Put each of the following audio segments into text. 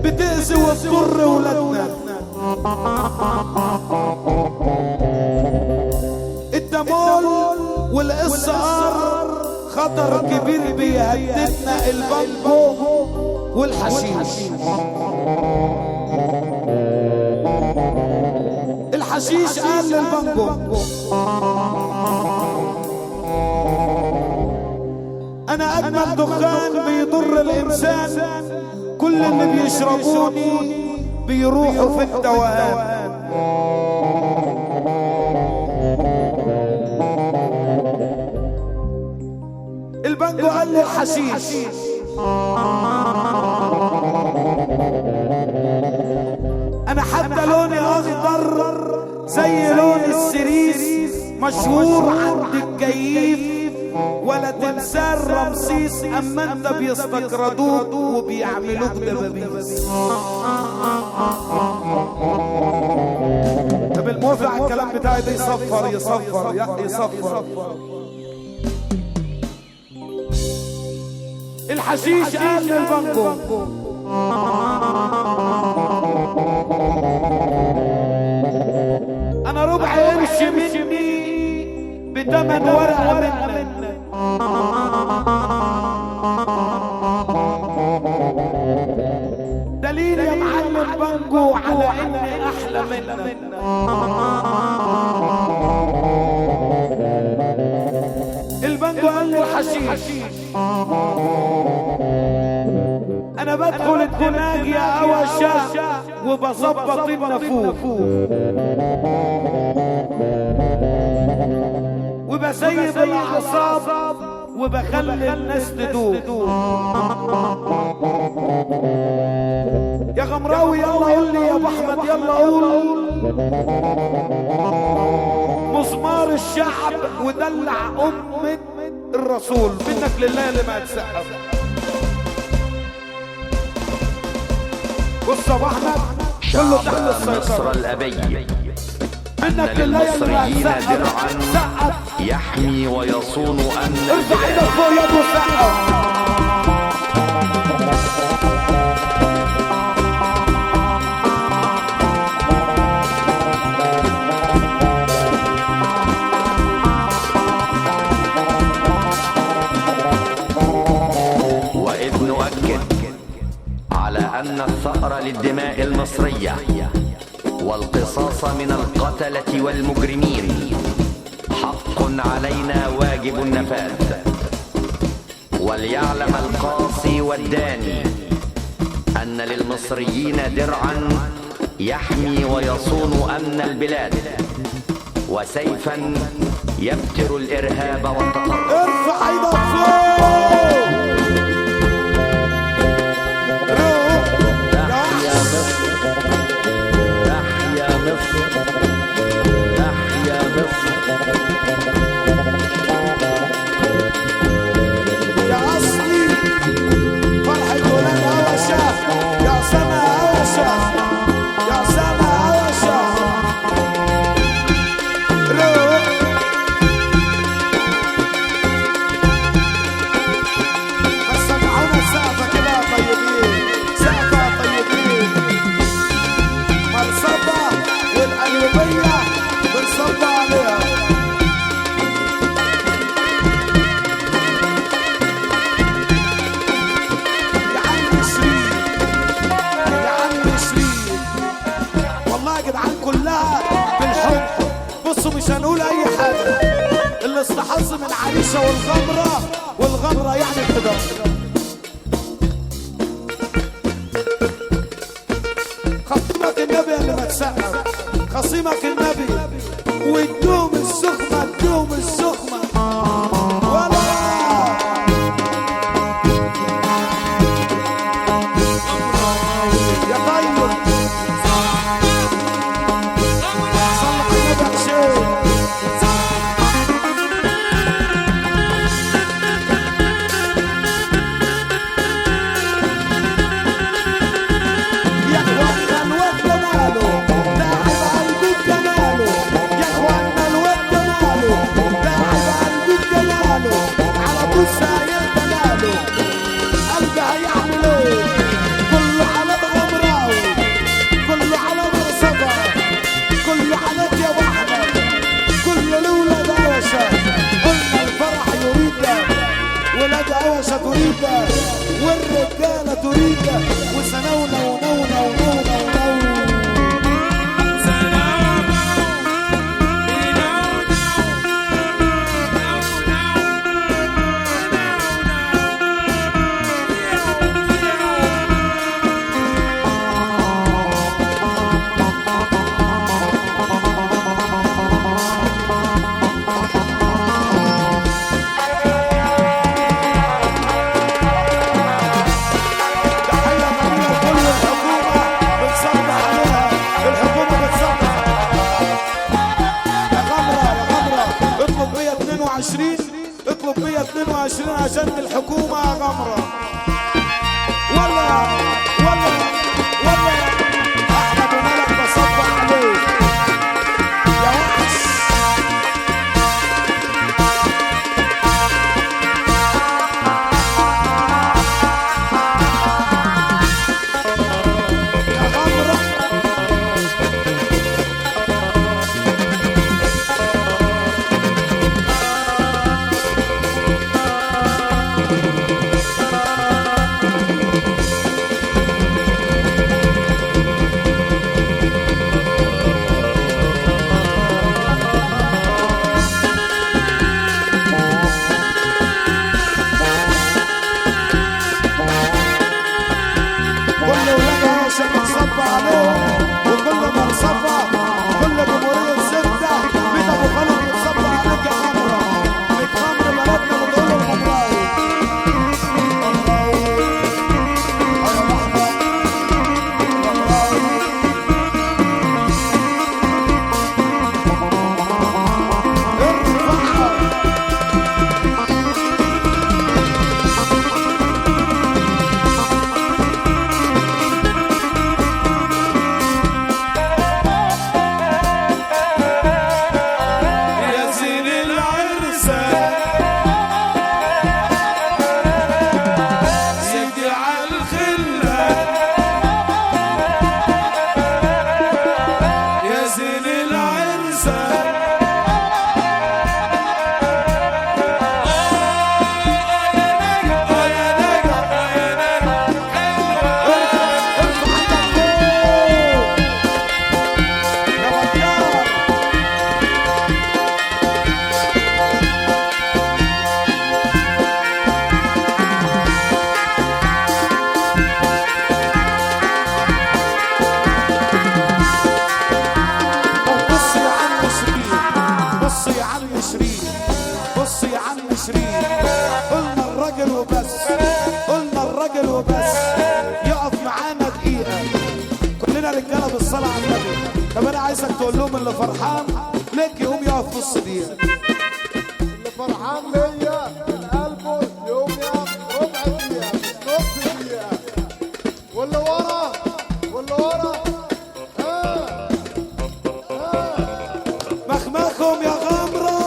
بتأذي وتضر ولادنا. الدمول والاس ار خطر كبير بيهددنا، البانجو والحشيش. الحشيش قال للبانجو انا اجمل دخان بيضر الانسان، كل اللي بيشربوني بيروحوا في التوهان. البانجو قال للحشيش انا حتى لوني اخضر زي لون السريس، مشهور عند الكيف ولا تنسان رمسيس، اما انت بيستقردوك وبيعملوك دبابيس. طب الموافق على الكلام بتاعي ده يصفر يصفر يصفر. الحشيش قال للبانجو انا ربع قرش مني بتمن ورقة منك. دليل يا معلم بانجو على اني احلى منك. البانجو قال للحشيش انا بدخل الدماغ يا اوشا وبظبط النفوخ وبسيب الاعصاب وبخلي الناس تدوب. يا غمراوي يلا قول لي يا ابو احمد يلا قول مسمار الشعب ودلع امة الرسول. منك لله اللي ما تسقف. بص يا ابو احمد كله تحت مصر الابي منك لله اللي ما تسقف. يحمي ويصون امن ارفع ايدك فوق يا ابو سقف. وإذ نؤكد على أن الثأر للدماء المصرية والقصاص من القتلة والمجرمين حق علينا واجب النفاذ. وليعلم القاصي والداني أن للمصريين درعا يحمي ويصون أمن البلاد، وسيفا يبتر الإرهاب والتطرف. ارفع ايدك فوق. تحيا مصر، تحيا مصر، تحيا مصر. يا اصلي فرحة ولاد هوشة، يا سما هوشة، يا سما هوشة. روح بس سمعونا سقفة كده يا طيبين، سقفة يا طيبين. مرصبة والقلوبية بنصب عليها. يا عم شريف يا عم شريف والله يا جدعان كلها بالحب. بصوا مش هنقول اي حاجة، اللي استحظ من عريشة والغمرة يعني كده. خصيمك النبي اللي ما تسقف، خصيمك النبي وادوم السخمة ادوم السخمة ولا يا طيب. صلح النبي يا شيخ. يا اخوانا الواد جماله داعي بقلبي جماله، يا اخوانا الواد جماله داعي بقلبي جماله، على ابو سايق جماله. تطلب 122 عشان الحكومة يا غمرة. ولا احمد وملك بصبح عليه يا وحش. يا غمرة كل ولادها عشان نصب عليهم، وكل ما نصب كل جمهورية ستة بيت ابو خالد يتصب عليك يا غمرة. بيت غمر بلدنا بنقول له الغمراوي. يا زين العرسان سيدي عالخلة، يا زين العرسان بص يا عم شريف، بص يا عم شريف، بص يا عم شريف. قلنا الراجل وبس، قلنا الراجل وبس يقف معانا دقيقة. كلنا رجالة بالصلاة على النبي. طب أنا عايزك تقول لهم اللي فرحان ليك يقوم يقف نص دقيقة. اللي فرحان ليا من قلبه يقوم يقف ربع دقيقة مش نص دقيقة. واللي ورا مخمخهم يا غمرة.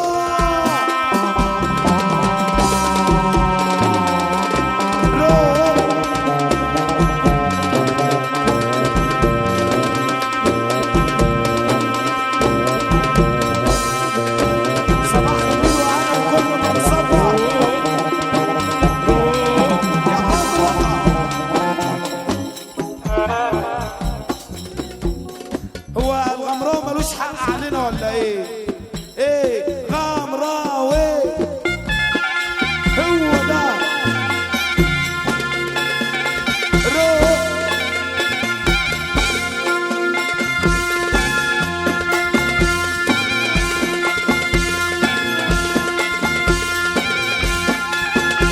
صباح النور وعنا وكل ما نصبح. يا غمرة هو الغمراوي ملوش حق علينا ولا ايه؟ ايه غمراوي هو ده. روح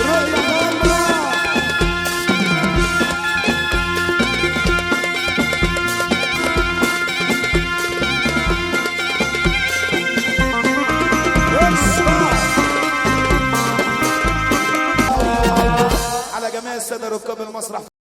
روح يا غمرة. على جميع السادة ركاب المسرح.